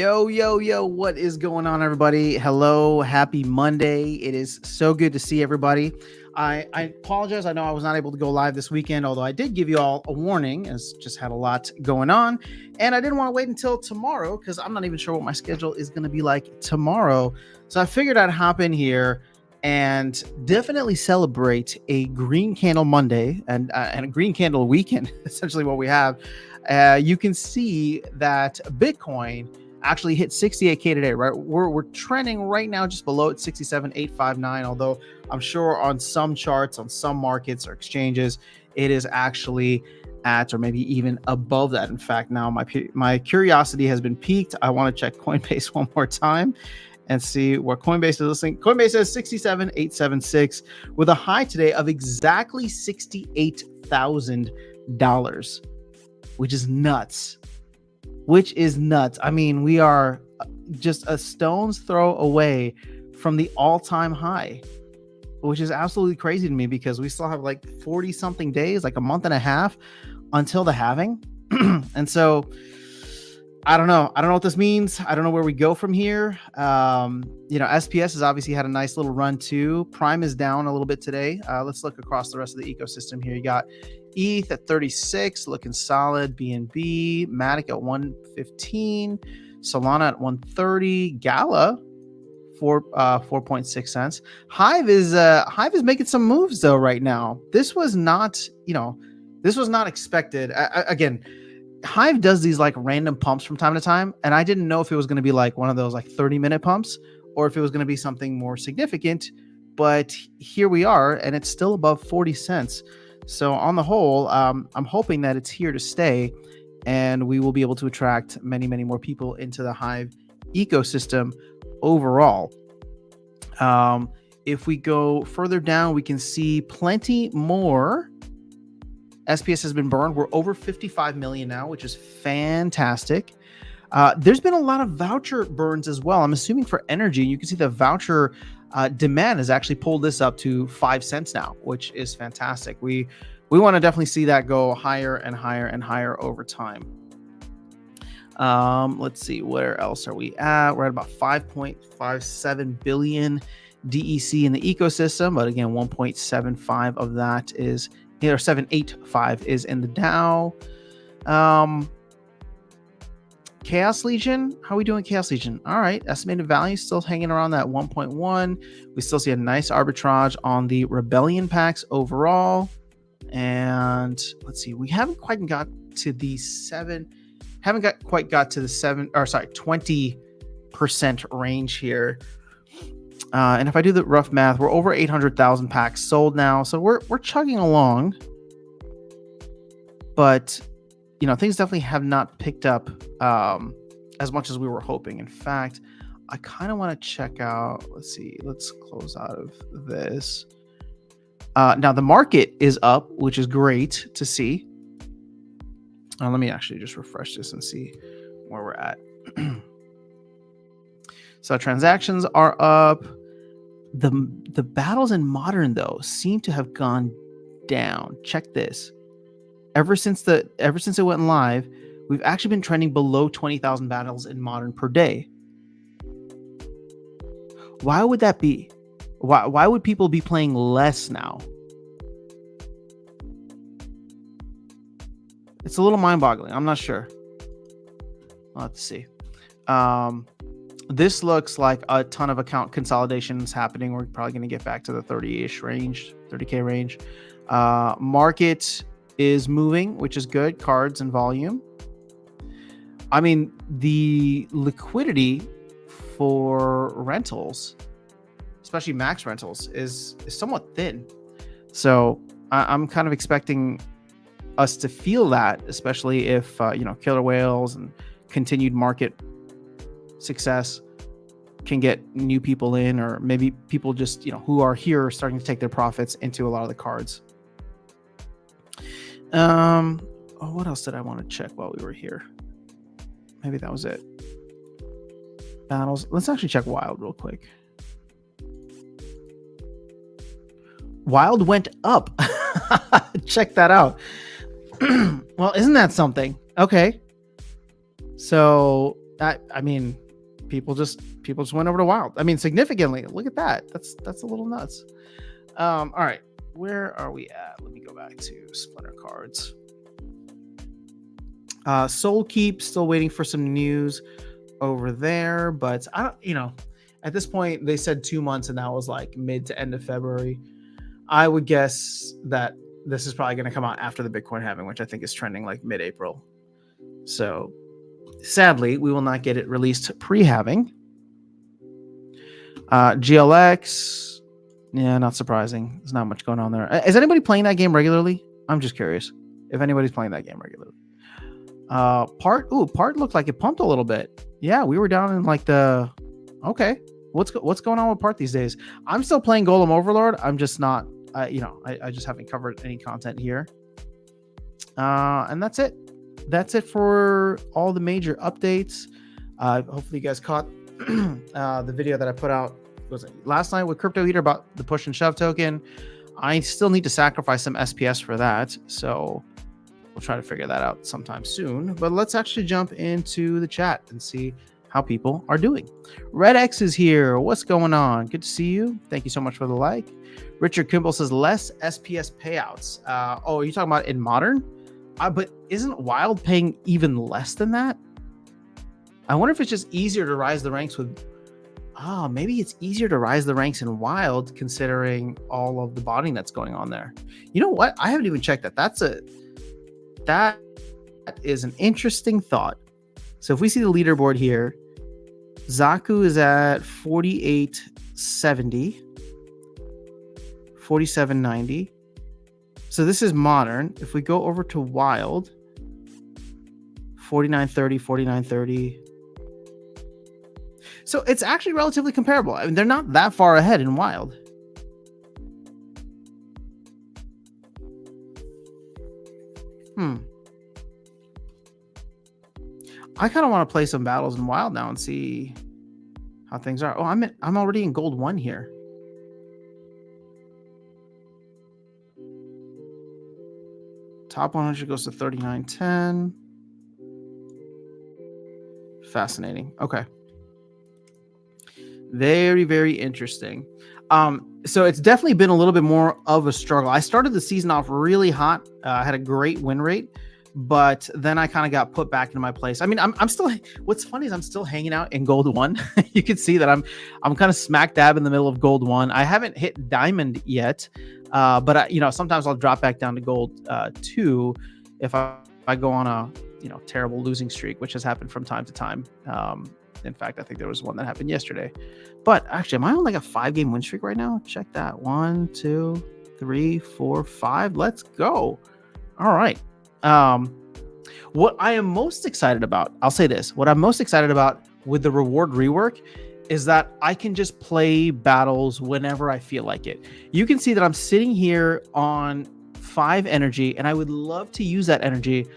Yo, what is going on, everybody? Hello, happy Monday. It is so good to see everybody. I apologize. I know I was not able to go live this weekend, although I did give you all a warning, as just had a lot going on. And I didn't want to wait until tomorrow because I'm not even sure what my schedule is going to be like tomorrow. So I figured I'd hop in here and definitely celebrate a Green Candle Monday and a Green Candle weekend, essentially what we have. You can see that Bitcoin actually hit 68K today, right? We're trending right now just below at 67,859, although I'm sure on some charts, on some markets or exchanges, it is actually at or maybe even above that. In fact, now my curiosity has been piqued. I want to check Coinbase one more time and see what Coinbase is listening. Coinbase says 67,876 with a high today of exactly $68,000, which is nuts. I mean, we are just a stone's throw away from the all-time high, which is absolutely crazy to me because we still have like 40 something days, like a month and a half until the halving. And so I don't know what this means. I don't know where we go from here. SPS has obviously had a nice little run too. Prime is down a little bit today. Let's look across the rest of the ecosystem here. You got ETH at 36, looking solid. BNB, Matic at 115, Solana at 130, Gala 4.6 cents. Hive is making some moves though right now. This was not expected. Again, Hive does these like random pumps from time to time, and I didn't know if it was going to be like one of those like 30-minute pumps or if it was going to be something more significant. But here we are, and it's still above 40 cents. So on the whole, I'm hoping that it's here to stay, and we will be able to attract many, many more people into the Hive ecosystem overall. If we go further down, we can see plenty more. SPS has been burned. We're over 55 million now, which is fantastic. There's been a lot of voucher burns as well. I'm assuming for energy. You can see the voucher demand has actually pulled this up to 5 cents now, which is fantastic. We want to definitely see that go higher and higher and higher over time. Let's see, where else are we at? We're at about 5.57 billion DEC in the ecosystem, but again, 1.75 of that is, or 785 is in the DAO. Chaos Legion, how are we doing, Chaos Legion? All right, estimated value still hanging around that 1.1. We still see a nice arbitrage on the Rebellion packs overall. And let's see, we haven't quite got to the 20% range here. And if I do the rough math, we're over 800,000 packs sold now. So we're chugging along. But things definitely have not picked up as much as we were hoping. In fact, I kind of want to check out. Let's close out of this. Now the market is up, which is great to see. Let me actually just refresh this and see where we're at. So transactions are up. The battles in modern though seem to have gone down. Check this. Ever since it went live, we've actually been trending below 20,000 battles in modern per day. Why would that be? Why would people be playing less now? It's a little mind-boggling. I'm not sure. I'll have to see. This looks like a ton of account consolidations happening. We're probably going to get back to the 30-ish range, 30K range. Market is moving, which is good. Cards and volume. I mean, the liquidity for rentals, especially max rentals, is somewhat thin. So I'm kind of expecting us to feel that, especially if killer whales and continued market success can get new people in, or maybe people just who are here starting to take their profits into a lot of the cards. What else did I want to check while we were here? Maybe that was it. Battles. Let's actually check Wild real quick. Wild went up. Check that out. Well, isn't that something? Okay. So I mean, people just went over to Wild. I mean, significantly. Look at that. That's a little nuts. All right, where are we at? Let me go back to Splinter Cards. Soul Keep, still waiting for some news over there, but I don't, at this point they said 2 months and that was like mid to end of February. I would guess that this is probably going to come out after the Bitcoin halving, which I think is trending like mid-April. So sadly, we will not get it released pre-halving. GLX, yeah, not surprising. There's not much going on there. Is anybody playing that game regularly? I'm just curious if anybody's playing that game regularly. Part looked like it pumped a little bit. Yeah, we were down in like the. Okay, what's going on with Part these days? I'm still playing Golem Overlord. I'm just not. I just haven't covered any content here. And that's it. That's it for all the major updates. Hopefully you guys caught the video that I put out last night with Crypto Eater about the push and shove token. I still need to sacrifice some SPS for that, so we'll try to figure that out sometime soon. But let's actually jump into the chat and see how people are doing. Red X is here. What's going on? Good to see you. Thank you so much for the like. Richard Kimball says less SPS payouts. Are you talking about in modern? But isn't Wild paying even less than that? I wonder if it's just easier to rise the ranks with. Maybe it's easier to rise the ranks in Wild considering all of the botting that's going on there. You know what? I haven't even checked that. That is an interesting thought. So if we see the leaderboard here, Zaku is at 4870, 4790. So this is modern. If we go over to Wild, 4930, 4930. So it's actually relatively comparable. I mean, they're not that far ahead in Wild. I kind of want to play some battles in Wild now and see how things are. Oh, I'm already in gold 1 here. Top 100 goes to 3910. Fascinating. Okay. Very, very interesting. So it's definitely been a little bit more of a struggle. I started the season off really hot. I had a great win rate, but then I kind of got put back into my place. I mean, I'm still. What's funny is I'm still hanging out in gold 1. You can see that I'm kind of smack dab in the middle of gold 1. I haven't hit diamond yet, but sometimes I'll drop back down to gold 2 if I go on a terrible losing streak, which has happened from time to time. In fact, I think there was one that happened yesterday. But actually, am I on like a 5-game win streak right now? Check that. 1, 2, 3, 4, 5. Let's go. All right. What I am most excited about, I'll say this. What I'm most excited about with the reward rework is that I can just play battles whenever I feel like it. You can see that I'm sitting here on 5 energy, and I would love to use that energy,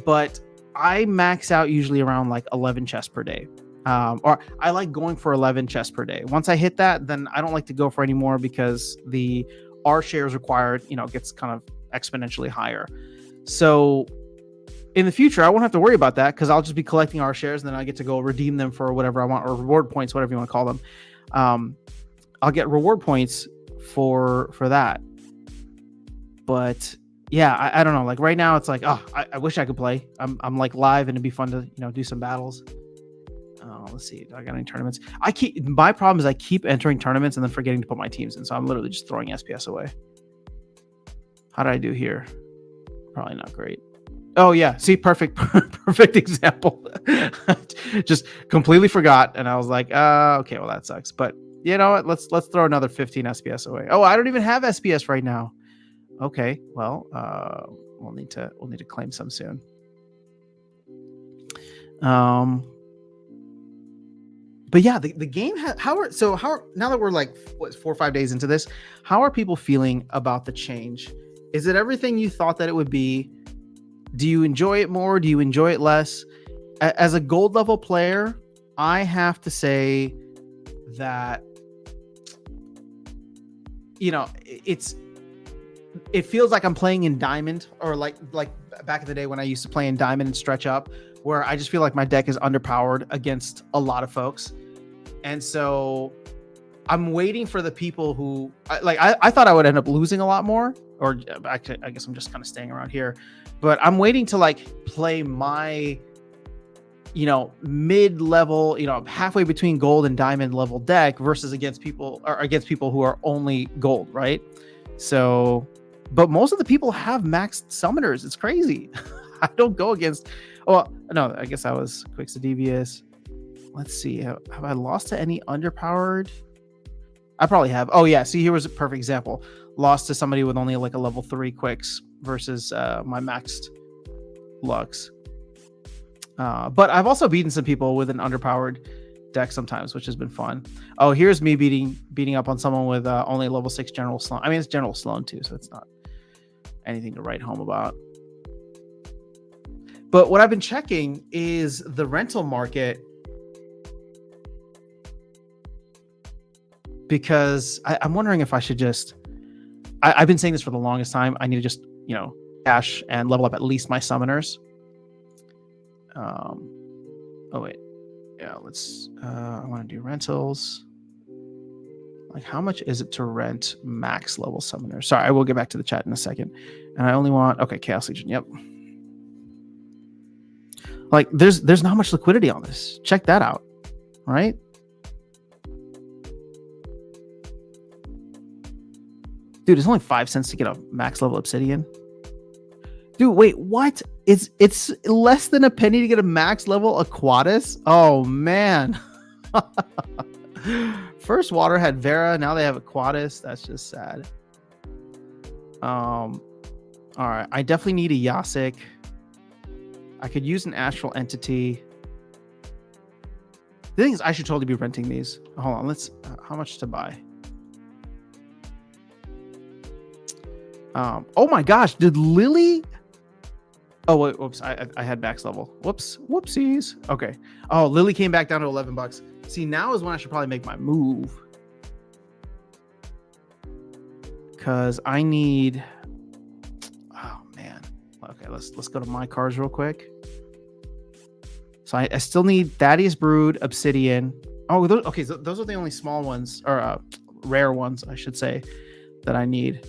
but I max out usually around like 11 chests per day. Or I like going for 11 chests per day. Once I hit that, then I don't like to go for any more because the R shares required, gets kind of exponentially higher. So in the future, I won't have to worry about that because I'll just be collecting R shares and then I get to go redeem them for whatever I want, or reward points, whatever you want to call them. I'll get reward points for that. But yeah, I don't know. Like right now, it's like, I wish I could play. I'm like live and it'd be fun to do some battles. Let's see. Do I got any tournaments? My problem is I keep entering tournaments and then forgetting to put my teams in. So I'm literally just throwing SPS away. How did I do here? Probably not great. Oh yeah. See, perfect example. Just completely forgot. And I was like, okay, well that sucks. But you know what? Let's throw another 15 SPS away. Oh, I don't even have SPS right now. Okay. Well, we'll need to claim some soon. But yeah, the game how now that we're like 4 or 5 days into this, how are people feeling about the change? Is it everything you thought that it would be? Do you enjoy it more? Do you enjoy it less? As a gold level player, I have to say that it feels like I'm playing in diamond, or like back in the day when I used to play in diamond and stretch up, where I just feel like my deck is underpowered against a lot of folks. And so I'm waiting for the people who I thought I would end up losing a lot more, or actually, I guess I'm just kind of staying around here, but I'm waiting to like play my, mid-level, halfway between gold and diamond level deck versus against people who are only gold, right? So, but most of the people have maxed summoners. It's crazy. I don't go against. Oh no, I guess I was Quicks to Devious. Let's see. Have I lost to any underpowered? I probably have. Oh yeah. See, here was a perfect example. Lost to somebody with only like a level 3 Quicks versus my maxed Lux. But I've also beaten some people with an underpowered deck sometimes, which has been fun. Oh, here's me beating up on someone with only a level 6 General Sloan. I mean, it's General Sloan too, so it's not anything to write home about. But what I've been checking is the rental market, because I'm wondering if I should just. I've been saying this for the longest time. I need to just cash and level up at least my summoners. Oh wait, yeah. Let's. I want to do rentals. Like, how much is it to rent max level summoners? Sorry, I will get back to the chat in a second. And I only want Chaos Legion. Yep. Like, there's not much liquidity on this. Check that out, right? Dude, it's only 5 cents to get a max level Obsidian. Dude, wait, what? It's less than a penny to get a max level Aquatis? Oh man. First Water had Vera, now they have Aquatis. That's just sad. All right, I definitely need a Yasik. I could use an Astral Entity. The thing is, I should totally be renting these. Hold on, let's. How much to buy? Oh my gosh, did Lily? Oh wait, whoops! I had max level. Whoopsies. Okay. Oh, Lily came back down to $11. See, now is when I should probably make my move, because I need. Oh man. Okay, let's go to my cards real quick. So I still need Thaddeus Brood, Obsidian. Oh, those are the only small ones, or rare ones, I should say, that I need.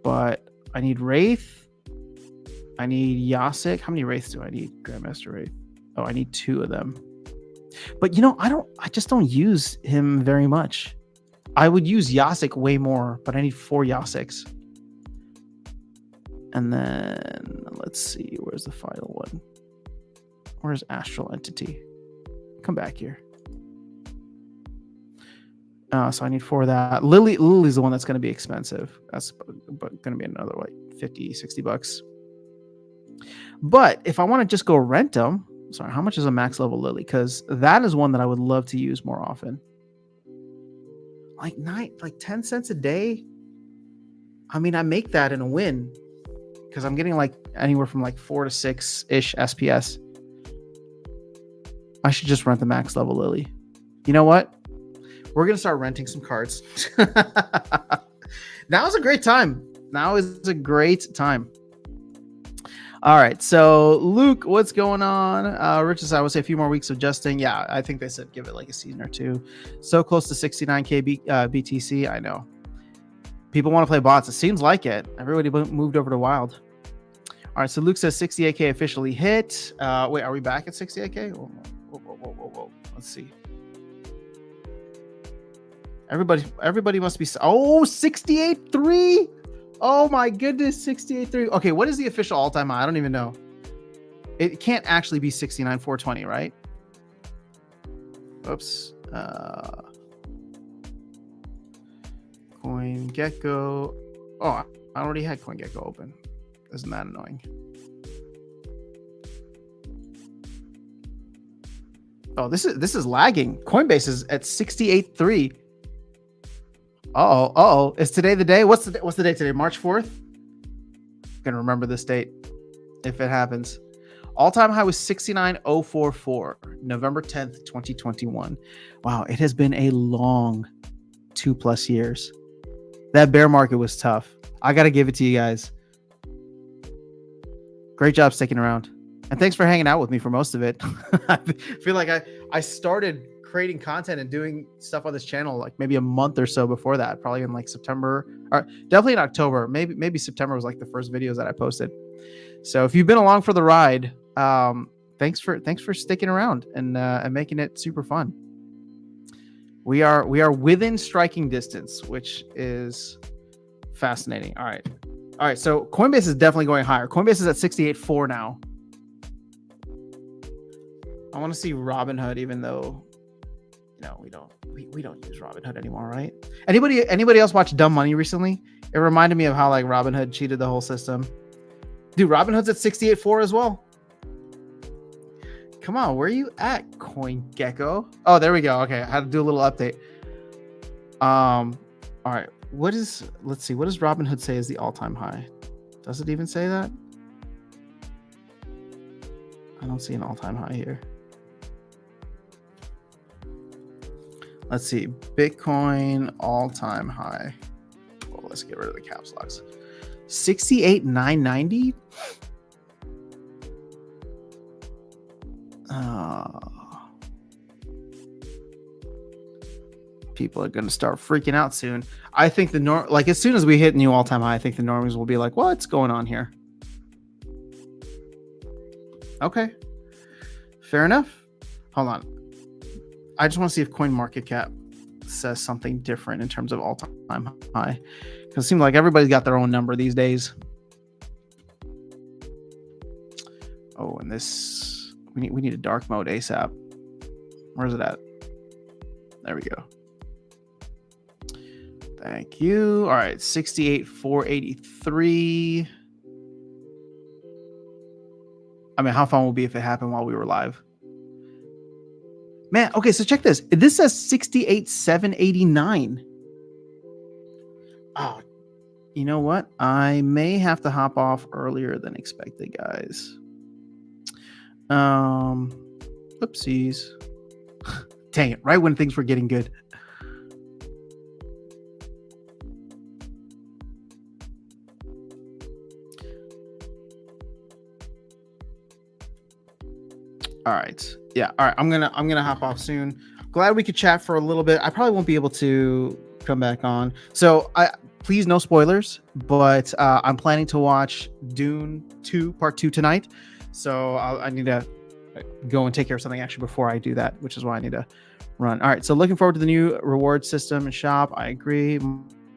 But I need Wraith. I need Yasik. How many Wraiths do I need? Grandmaster Wraith. Oh, I need 2 of them. But I just don't use him very much. I would use Yasik way more, but I need 4 Yasiks. And then let's see, where's the final one? Where's Astral Entity? Come back here. So I need 4 of that. Lily's the one that's going to be expensive. That's going to be another like $50-$60. But if I want to just go rent them, sorry, how much is a max level Lily? Because that is one that I would love to use more often. Like 10 cents a day. I mean, I make that in a win because I'm getting like anywhere from like 4 to 6-ish SPS. I should just rent the max level Lily. You know what? We're going to start renting some cards. Now is a great time. All right. So, Luke, what's going on? Rich said, I would say a few more weeks of adjusting. Yeah, I think they said give it like a season or 2. So close to 69K BTC. I know. People want to play bots. It seems like it. Everybody moved over to Wild. All right. So, Luke says 68K officially hit. Wait, are we back at 68K? Whoa. Let's see. Everybody must be. Oh, 68.3. Oh my goodness, 68.3. Okay, what is the official all-time high? I don't even know. It can't actually be 69,420, right? Oops. CoinGecko. Oh, I already had CoinGecko open. Isn't that annoying? Oh, this is lagging. Coinbase is at 68.3. Uh-oh. Is today the day? What's the date today? March 4th? I'm gonna remember this date if it happens. All-time high was 69,044, November 10th, 2021. Wow, it has been a long 2+ years. That bear market was tough. I gotta give it to you guys. Great job sticking around. And thanks for hanging out with me for most of it. I feel like I started creating content and doing stuff on this channel like maybe a month or so before that, probably in like September, or definitely in October. Maybe September was like the first videos that I posted. So if you've been along for the ride, thanks for sticking around and making it super fun. We are within striking distance, which is fascinating. All right. So Coinbase is definitely going higher. Coinbase is at 68.4 now. I want to see Robinhood, even though we don't use Robinhood anymore, right? Anybody else watch Dumb Money recently? It reminded me of how like Robinhood cheated the whole system. Dude, Robinhood's at 68.4 as well. Come on, where are you at, CoinGecko? Oh, there we go. Okay, I had to do a little update. All right. Let's see, what does Robinhood say is the all-time high? Does it even say that? I don't see an all-time high here. Let's see, Bitcoin all-time high. Well, let's get rid of the caps locks. 68,990. People are going to start freaking out soon. I think as soon as we hit new all-time high, I think the normies will be like, what's going on here? Okay, fair enough. Hold on. I just want to see if CoinMarketCap says something different in terms of all-time high, because it seems like everybody's got their own number these days. Oh, and this we need a dark mode ASAP. Where's it at? There we go. Thank you. All right, 68,483. I mean, how fun would it be if it happened while we were live? Man, okay, so check this. This says 68,789. Oh, you know what? I may have to hop off earlier than expected, guys. Oopsies. Dang it, right when things were getting good. All right. Yeah. All right. I'm gonna hop off soon. Glad we could chat for a little bit. I probably won't be able to come back on. So please no spoilers, but I'm planning to watch Dune 2 Part 2 tonight. So I need to go and take care of something actually before I do that, which is why I need to run. All right. So looking forward to the new reward system and shop. I agree.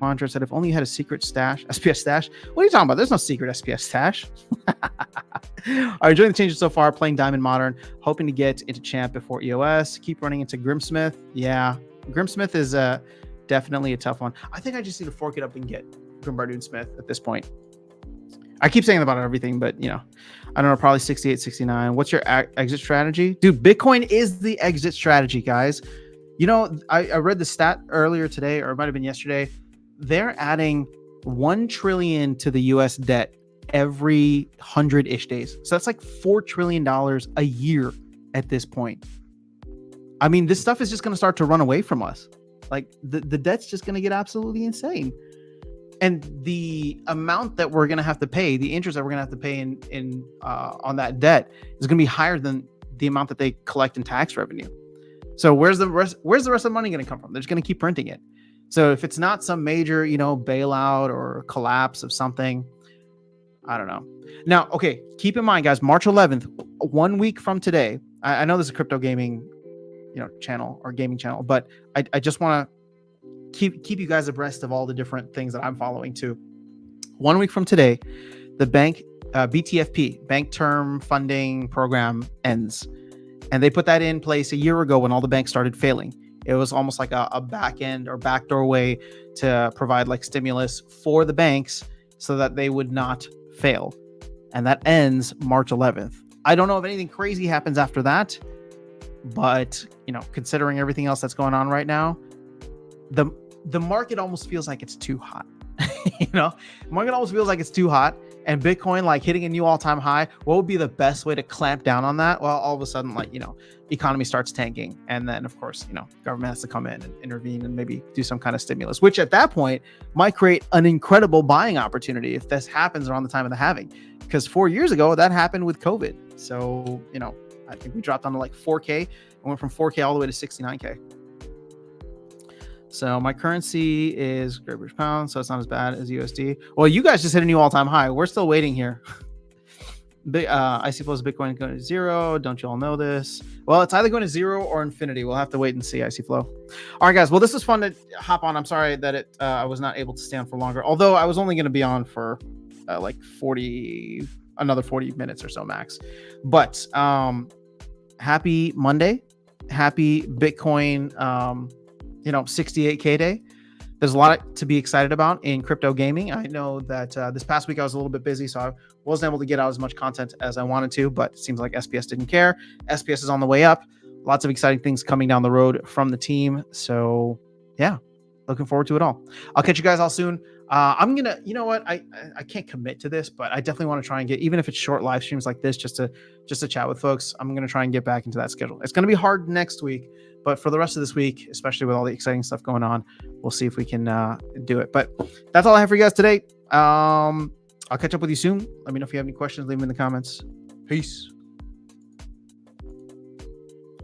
Mantra said, if only you had a secret stash, SPS stash. What are you talking about? There's no secret SPS stash. I'm enjoying the changes so far, playing Diamond Modern, hoping to get into Champ before EOS. Keep running into Grimsmith. Yeah, Grimsmith is definitely a tough one. I think I just need to fork it up and get Grimbardoon Smith at this point. I keep saying about everything, but I don't know, probably 68, 69. What's your exit strategy? Dude, Bitcoin is the exit strategy, guys. I read the stat earlier today, or it might have been yesterday. They're adding 1 trillion to the US debt every 100-ish days. So that's like $4 trillion a year at this point. I mean, this stuff is just going to start to run away from us. Like the debt's just going to get absolutely insane. And the amount that we're going to have to pay, the interest that we're going to have to pay in on that debt is going to be higher than the amount that they collect in tax revenue. So where's the rest of the money going to come from? They're just going to keep printing it. So if it's not some major, bailout or collapse of something, I don't know. Now, okay, keep in mind, guys, March 11th, 1 week from today. I know this is a crypto gaming, channel or gaming channel, but I just want to keep you guys abreast of all the different things that I'm following too. 1 week from today, the bank BTFP, Bank Term Funding Program, ends, and they put that in place a year ago when all the banks started failing. It was almost like a back end or backdoor way to provide like stimulus for the banks so that they would not fail. And that ends March 11th. I don't know if anything crazy happens after that, but considering everything else that's going on right now, the market almost feels like it's too hot. The market almost feels like it's too hot. and Bitcoin like hitting a new all-time high, what would be the best way to clamp down on that? Well, all of a sudden, like, economy starts tanking. And then of course, government has to come in and intervene and maybe do some kind of stimulus, which at that point might create an incredible buying opportunity if this happens around the time of the halving. Because 4 years ago, that happened with COVID. So, I think we dropped down to like 4K and went from 4K all the way to 69K. So my currency is Great British Pound, so it's not as bad as USD. Well, you guys just hit a new all-time high. We're still waiting here. IC flows Bitcoin going to zero. Don't you all know this? Well, it's either going to zero or infinity. We'll have to wait and see. IC flow. All right, guys. Well, this was fun to hop on. I'm sorry that I was not able to stay on for longer. Although I was only going to be on for like another 40 minutes or so max. But happy Monday. Happy Bitcoin 68K day. There's a lot to be excited about in crypto gaming. I know that this past week I was a little bit busy, so I wasn't able to get out as much content as I wanted to, but it seems like SPS didn't care. SPS is on the way up. Lots of exciting things coming down the road from the team. So yeah, looking forward to it all. I'll catch you guys all soon. I'm gonna, I can't commit to this, but I definitely want to try and get, even if it's short live streams like this, just to chat with folks. I'm gonna try and get back into that schedule. It's gonna be hard next week, but for the rest of this week, especially with all the exciting stuff going on, we'll see if we can do it. But that's all I have for you guys today. I'll catch up with you soon. Let me know if you have any questions. Leave them in the comments. Peace.